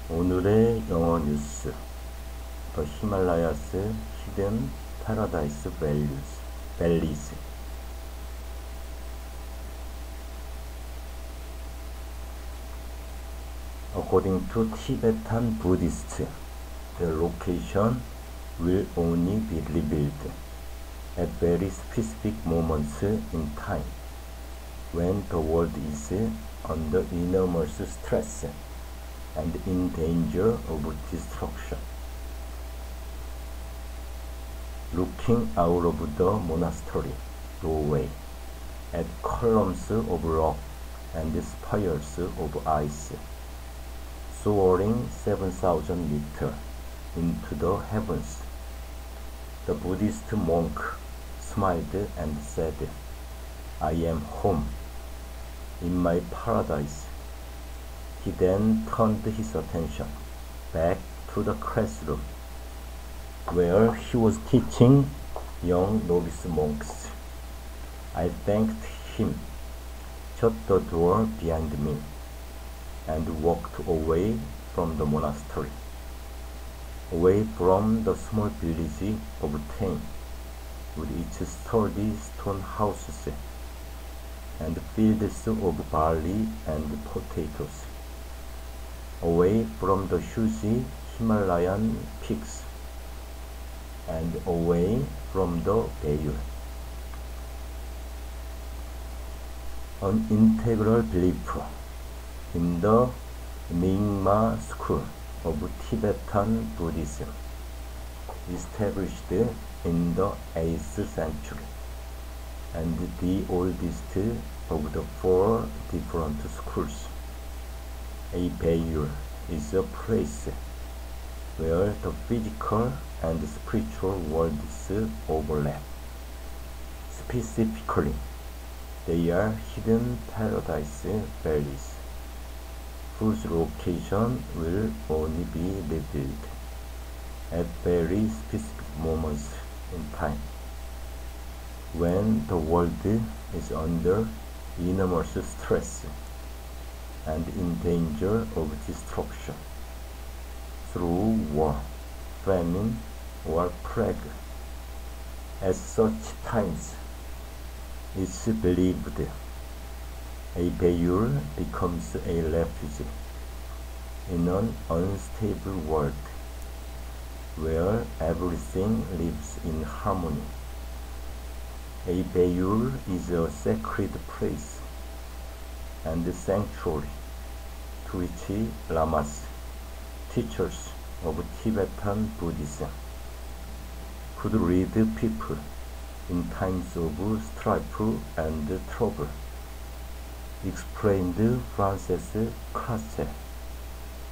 오늘의 영어 뉴스. The Himalayas hidden paradise valleys. According to Tibetan Buddhists, the location will only be revealed at very specific moments in time, when the world is under enormous stress and in danger of destruction. Looking out of the monastery doorway at columns of rock and spires of ice, soaring 7,000 meters into the heavens, the Buddhist monk smiled and said, "I am home, in my paradise." He then turned his attention back to the classroom, where he was teaching young novice monks. I thanked him, shut the door behind me, and walked away from the monastery, away from the small village of Tame, with its sturdy stone houses and fields of barley and potatoes, away from the huge Himalayan peaks, and away from the bayou. An integral belief in the Nyingma school of Tibetan Buddhism, established in the 8th century, and the oldest of the 4 different schools. A bayou is a place where the physical and spiritual worlds overlap. Specifically, they are hidden paradise valleys, whose location will only be revealed at very specific moments in time, when the world is under enormous stress and in danger of destruction through war, famine, or plague. At such times, it's believed a bayou becomes a refuge in an unstable world where everything lives in harmony. A bayou is a sacred place and sanctuary to which lamas, teachers of Tibetan Buddhism, could lead people in times of strife and trouble, explained Frances Cratchit,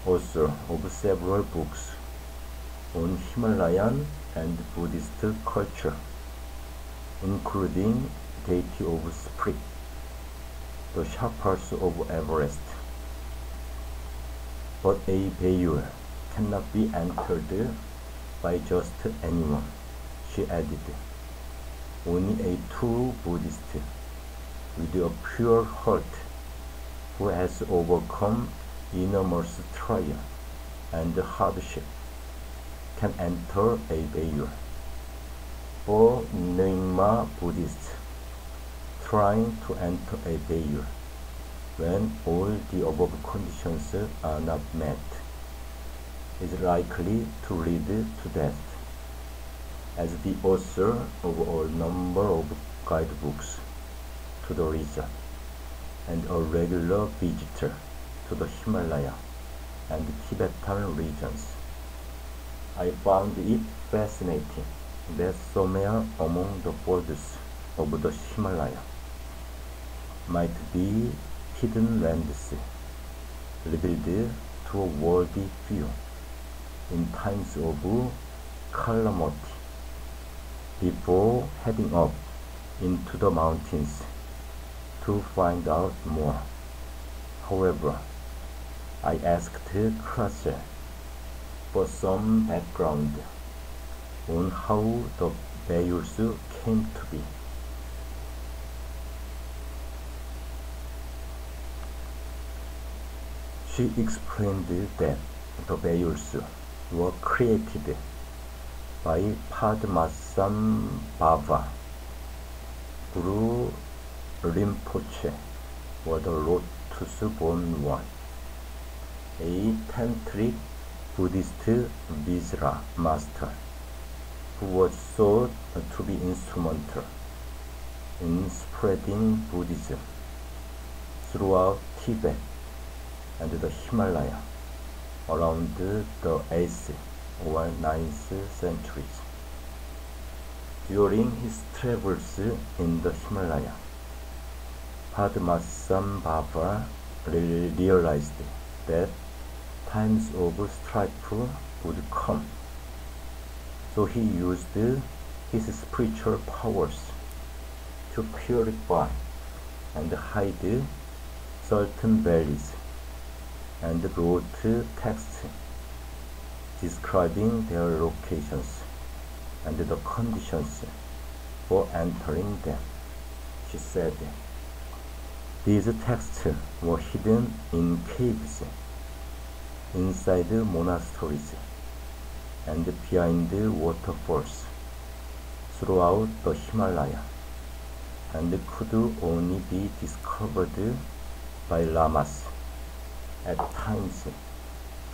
author of several books on Himalayan and Buddhist culture, including Deity of Spirit, The Sherpas of Everest. But a bayou cannot be entered by just anyone, she added. Only a true Buddhist with a pure heart, who has overcome enormous trial and hardship, can enter a bayou. For Nyingma Buddhists, trying to enter a bayou when all the above conditions are not met is likely to lead to death. As the author of a number of guidebooks to the region and a regular visitor to the Himalaya and Tibetan regions, I found it fascinating that somewhere among the folds of the Himalaya might be hidden lands revealed to a worldly view in times of calamity, before heading up into the mountains to find out more. However, I asked Cratchit for some background on how the bayous came to be. She explained that the Bayurs were created by Padmasambhava. Guru Rinpoche was the lotus-born one, a tantric Buddhist Vajra master who was thought to be instrumental in spreading Buddhism throughout Tibet and the Himalaya around the 8th or 9th centuries. During his travels in the Himalaya, Padmasambhava realized that times of strife would come, so he used his spiritual powers to purify and hide certain valleys, and wrote texts describing their locations and the conditions for entering them. She said, these texts were hidden in caves, inside monasteries, and behind waterfalls throughout the Himalaya, and could only be discovered by lamas at times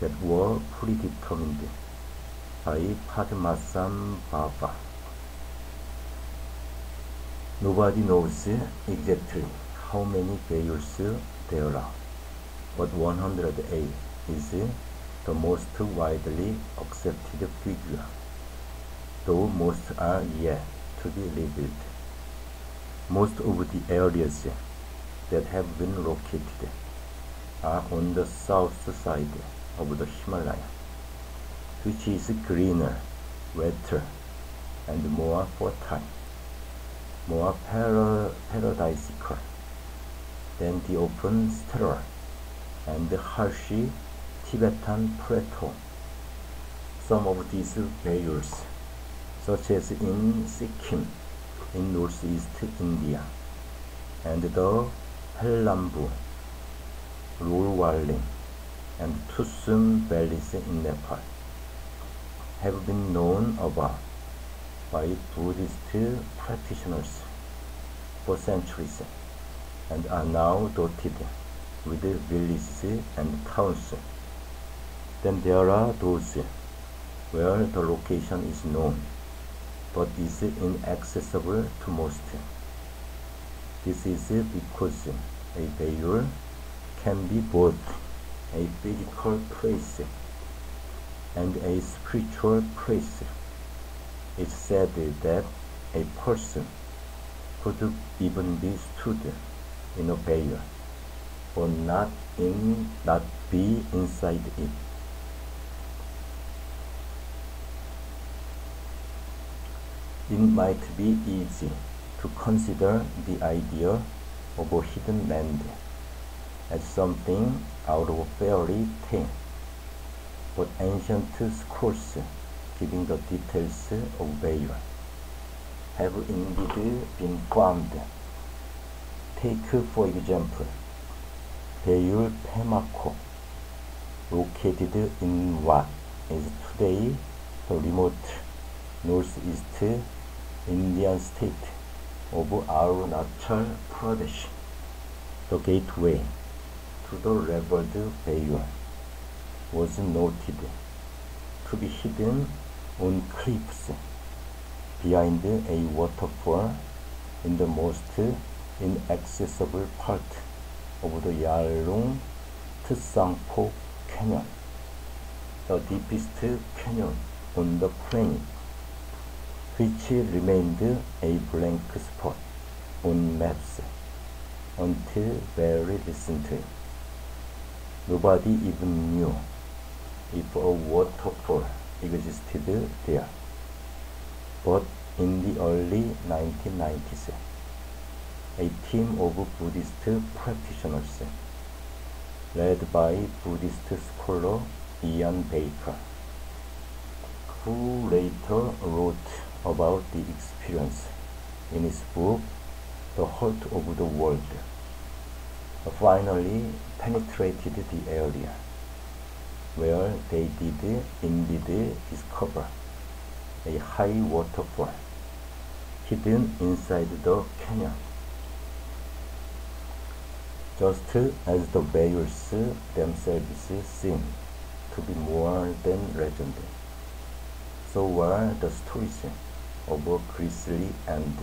that were predetermined by Padmasambhava. Nobody knows exactly how many Bayurs there are, but 108 is the most widely accepted figure, though most are yet to be revealed. Most of the areas that have been located are on the south side of the Himalaya, which is greener, wetter, and more fertile, more paradisical than the open sterile and harshy Tibetan plateau. Some of these Bayurs, such as in Sikkim in northeast India, and the Hellambu, Rolwalling, and Tusum valleys in Nepal, have been known about by Buddhist practitioners for centuries and are now dotted with villages and towns. Then there are those where the location is known but is inaccessible to most. This is because a Bayur can be both a physical place and a spiritual place. It's said that a person could even be stood in a Bayur, but not be inside it. It might be easy to consider the idea of a hidden land as something out of a fairy tale, but ancient scrolls giving the details of Bayur have indeed been found. Take, for example, Bayur Pemako, located in what is today the remote northeast Indian state of Arunachal Pradesh. The gateway to the revered Bayur was noted to be hidden on cliffs behind a waterfall in the most inaccessible part of the Yalung Tsangpo Canyon, the deepest canyon on the planet, which remained a blank spot on maps until very recently. Nobody even knew if a waterfall existed there. But in the early 1990s, a team of Buddhist practitioners, led by Buddhist scholar Ian Baker, who later wrote about the experience in his book The Heart of the World, finally penetrated the area. where they did indeed discover a high waterfall hidden inside the canyon. Just as the bayous themselves seem to be more than legend, so were the stories of a grisly end.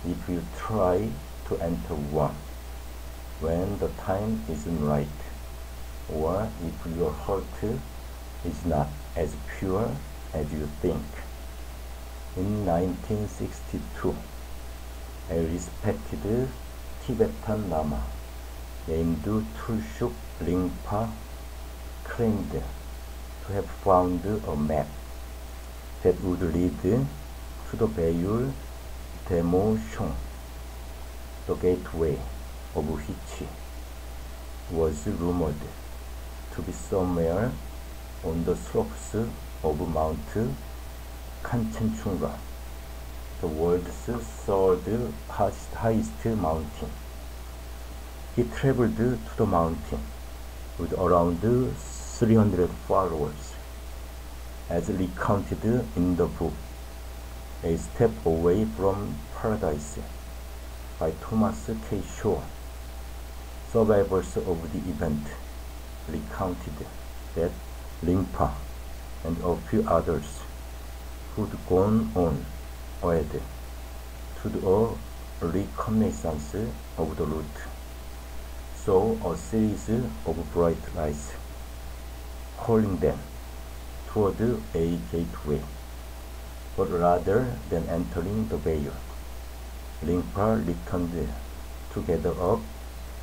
If you try to enter one when the time isn't right, or if your heart is not as pure as you think. In 1962, a respected Tibetan Lama named Tulshuk Ringpa claimed to have found a map that would lead to the Bayul Demoshong, the gateway of which was rumored to be somewhere on the slopes of Mount Kanchenjunga, the world's third highest mountain. He traveled to the mountain with around 300 followers, as recounted in the book A Step Away from Paradise by Thomas K. Shaw. Survivors of the event recounted that Ringpa and a few others who'd gone on ahead to do a reconnaissance of the route saw a series of bright lights calling them toward a gateway, but rather than entering the bayou, Ringpa returned to gather up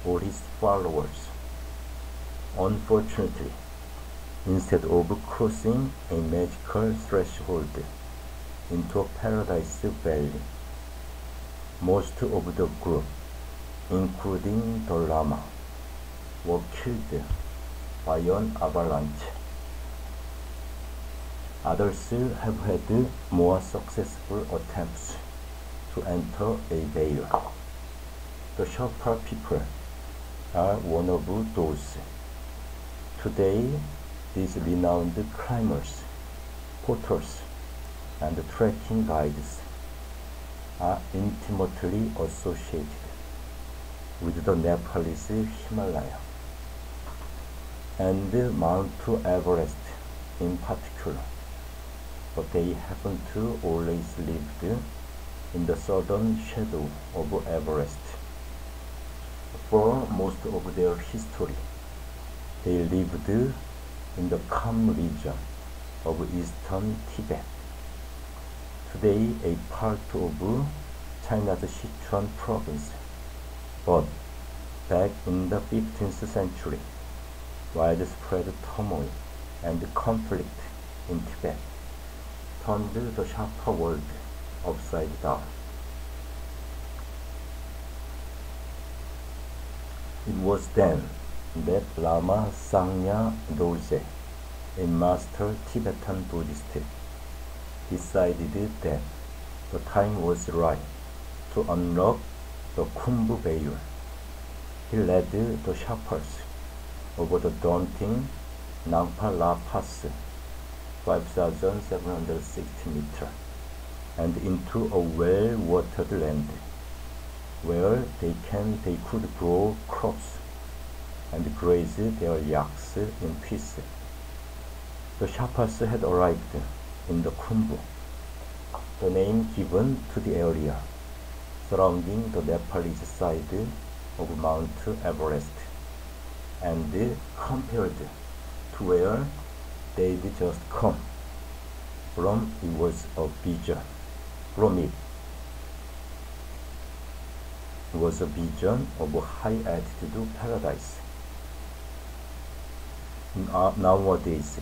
all his followers. Unfortunately, instead of crossing a magical threshold into a paradise valley, most of the group, including the Lama, were killed by an avalanche. Others have had more successful attempts to enter a bayou. The Sherpa people are one of those. Today, these renowned climbers, porters, and trekking guides are intimately associated with the Nepalese Himalaya and Mount Everest in particular, but they happen to always lived in the southern shadow of Everest. For most of their history, they lived in the calm region of eastern Tibet, today a part of China's Sichuan province. But back in the 15th century, widespread turmoil and conflict in Tibet turned the Sherpa world upside down. It was then that Lama Sangya Dorje, a master Tibetan Buddhist, decided that the time was right to unlock the Khumbu Bayou. He led the Sherpas over the daunting Nangpa La Pass, 5,760 meters, and into a well-watered land where they could grow crops and graze their yaks in peace. The Sherpas had arrived in the Khumbu, the name given to the area surrounding the Nepalese side of Mount Everest, and compared to where they'd just come from, it was a vision. It was a vision of a high-altitude paradise. Nowadays,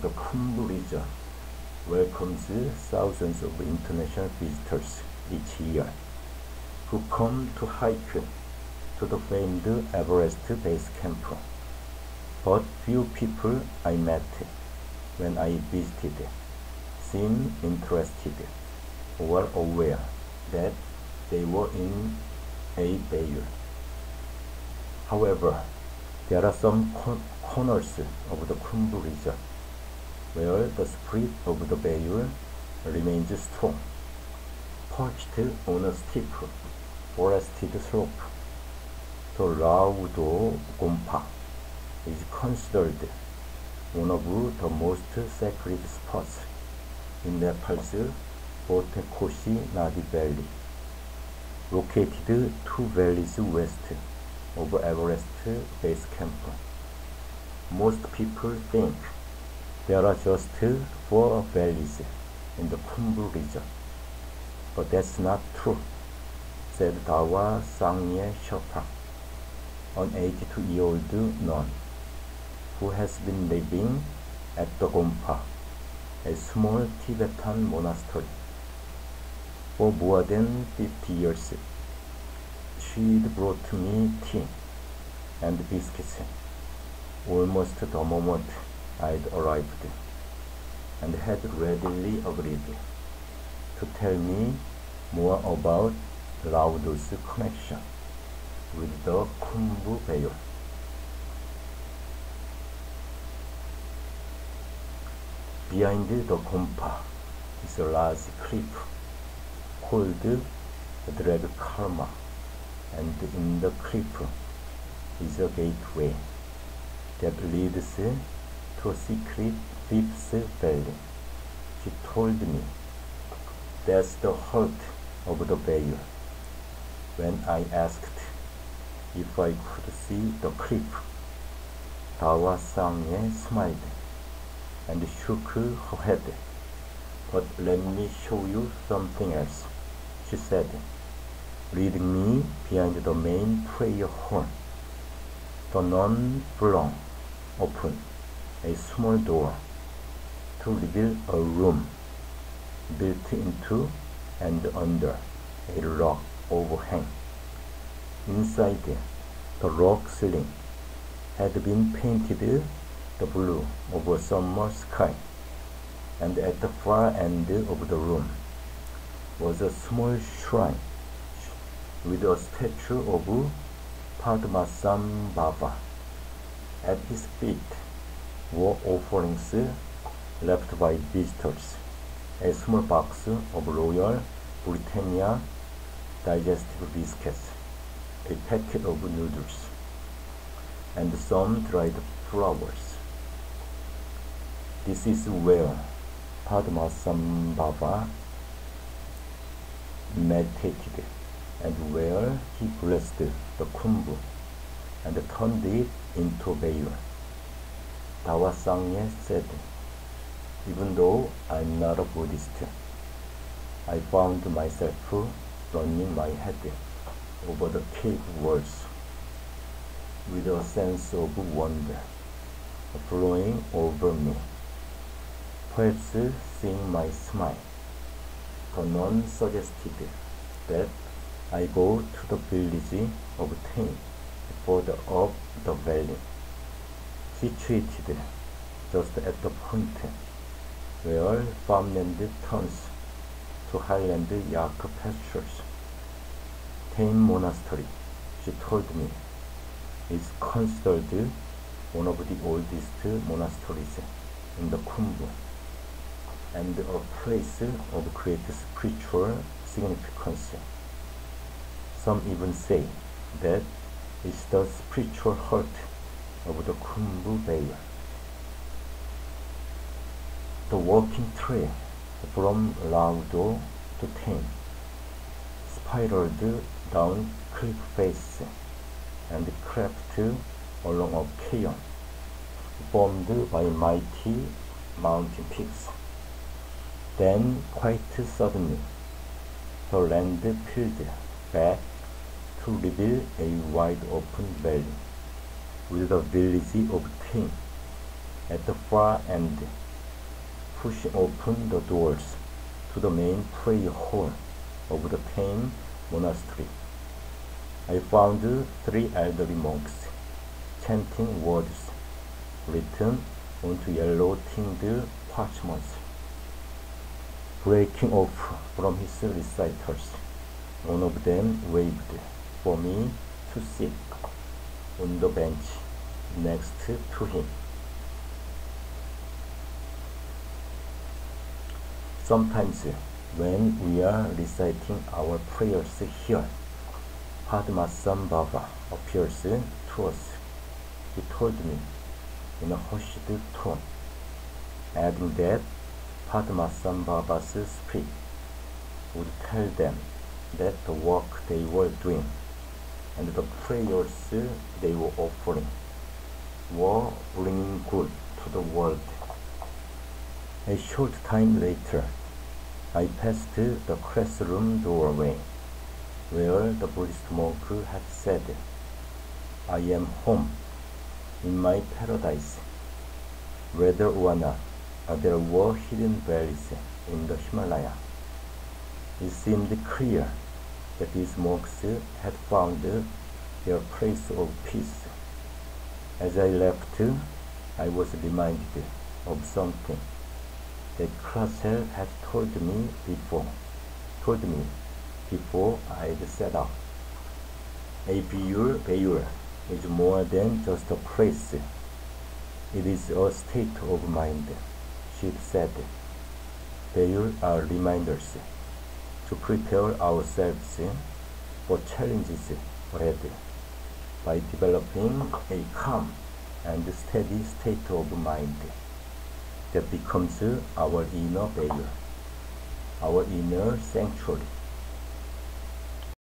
the Khumbu region welcomes thousands of international visitors each year who come to hike to the famed Everest base camp. But few people I met when I visited seemed interested or aware that they were in a bayou. However, there are some corners of the Khumbu region, where the spirit of the Bayou remains strong. Perched on a steep, forested slope, the Raudo Gompa is considered one of the most sacred spots in Nepal's Botekoshi Nadi Valley, located 2 valleys west of Everest Base Camp. Most people think there are just 4 valleys in the Khumbu region, but that's not true, said Dawa Sangye Sherpa, an 82-year-old nun who has been living at the Gompa, a small Tibetan monastery, for more than 50 years. She'd brought me tea and biscuits almost the moment I'd arrived, and had readily agreed to tell me more about Laudo's connection with the Khumbu Bayou. Behind the Gompa is a large cliff called Drag Karma, and in the cliff is a gateway that leads to a secret 5th valley. She told me that's the heart of the Bayou. When I asked if I could see the cliff, Dawa Sangye smiled and shook her head. But let me show you something else, she said, leading me behind the main prayer hall. The nun flung open a small door to reveal a room built into and under a rock overhang. Inside, the rock ceiling had been painted the blue of a summer sky, and at the far end of the room was a small shrine with a statue of Padmasambhava. At his feet were offerings left by visitors, a small box of Royal Britannia digestive biscuits, a packet of noodles, and some dried flowers. This is where Padmasambhava meditated, and where he blessed the Khumbu and turned it into Bayou. Dawa Sangye said, even though I'm not a Buddhist, I found myself running my head over the cave walls with a sense of wonder flowing over me. Perhaps seeing my smile, the nun suggested that I go to the village of Tain, further up the valley, situated just at the point where farmland turns to highland yak pastures. Tain Monastery, she told me, is considered one of the oldest monasteries in the Khumbu, and a place of great spiritual significance. Some even say that it's the spiritual heart of the Khumbu Bayou. The walking trail from Laudo to Tain spiraled down cliff face and crept along a cayon formed by mighty mountain peaks. Then, quite suddenly, the land peeled back to reveal a wide open valley with the village of Tain at the far end, pushing open the doors to the main prayer hall of the Tain Monastery. I found 3 elderly monks chanting words written onto yellow-tinged parchments. Breaking off from his recitals, one of them waved for me to sit on the bench next to him. Sometimes when we are reciting our prayers here, Padmasambhava appears to us. He told me in a hushed tone, adding that Padmasambhava's spirit would tell them that the work they were doing and the prayers they were offering were bringing good to the world. A short time later, I passed the classroom doorway where the Buddhist monk had said, "I am home, in my paradise." Whether or not there were hidden valleys in the Himalaya, it seemed clear that these monks had found their place of peace. As I left, I was reminded of something that Krasel had told me before I'd set out. A Bayur is more than just a place. It is a state of mind, she said. Bayur are reminders to prepare ourselves for challenges ahead by developing a calm and steady state of mind that becomes our inner Bayur, our inner sanctuary.